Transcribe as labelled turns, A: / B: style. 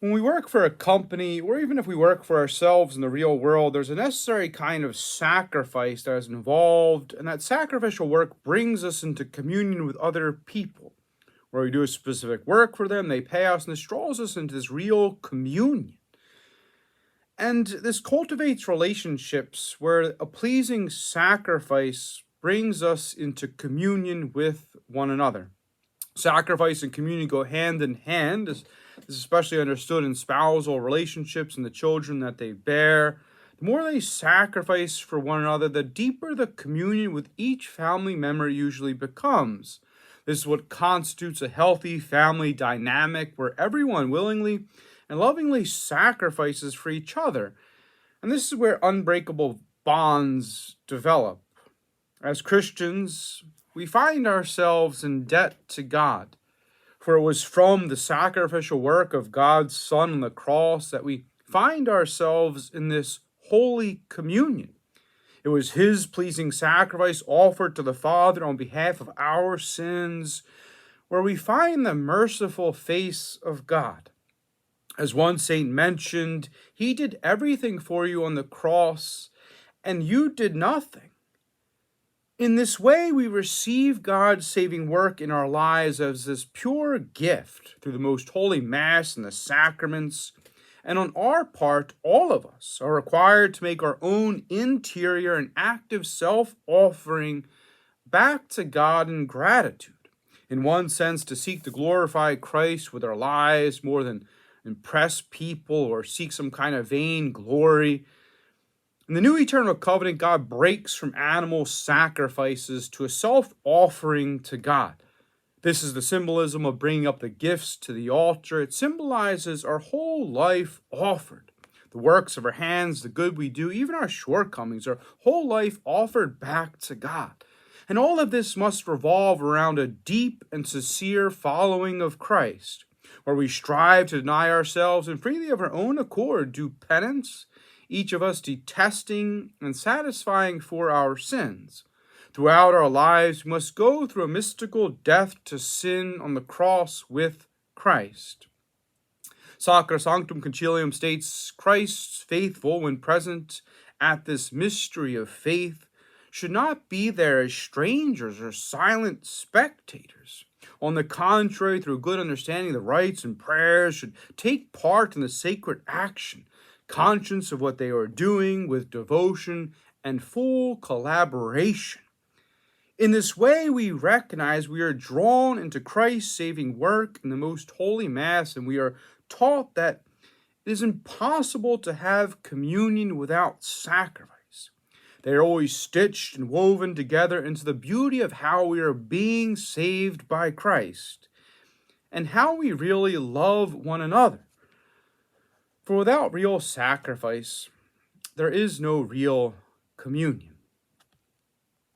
A: When we work for a company, or even if we work for ourselves in the real world, there's a necessary kind of sacrifice that is involved, and that sacrificial work brings us into communion with other people. Where we do a specific work for them, they pay us, and this draws us into this real communion. And this cultivates relationships where a pleasing sacrifice brings us into communion with one another. Sacrifice and communion go hand in hand. This is especially understood in spousal relationships and the children that they bear. The more they sacrifice for one another, the deeper the communion with each family member usually becomes. This is what constitutes a healthy family dynamic where everyone willingly and lovingly sacrifices for each other. And this is where unbreakable bonds develop. As Christians, we find ourselves in debt to God, for it was from the sacrificial work of God's Son on the cross that we find ourselves in this holy communion. It was his pleasing sacrifice offered to the Father on behalf of our sins, where we find the merciful face of God. As one saint mentioned, he did everything for you on the cross, and you did nothing. In this way, we receive God's saving work in our lives as this pure gift through the most holy Mass and the sacraments. And on our part, all of us are required to make our own interior and active self-offering back to God in gratitude. In one sense, to seek to glorify Christ with our lives more than impress people or seek some kind of vain glory. In the new eternal covenant, God breaks from animal sacrifices to a self-offering to God. This is the symbolism of bringing up the gifts to the altar. It symbolizes our whole life offered. The works of our hands, the good we do, even our shortcomings, our whole life offered back to God. And all of this must revolve around a deep and sincere following of Christ, where we strive to deny ourselves and freely of our own accord do penance, each of us detesting and satisfying for our sins. Throughout our lives, we must go through a mystical death to sin on the cross with Christ. Sacra Sanctum Concilium states, Christ's faithful, when present at this mystery of faith, should not be there as strangers or silent spectators. On the contrary, through good understanding of the rites and prayers, should take part in the sacred action, conscious of what they are doing with devotion and full collaboration. In this way, we recognize we are drawn into Christ's saving work in the most holy Mass, and we are taught that it is impossible to have communion without sacrifice. They are always stitched and woven together into the beauty of how we are being saved by Christ and how we really love one another. For without real sacrifice, there is no real communion.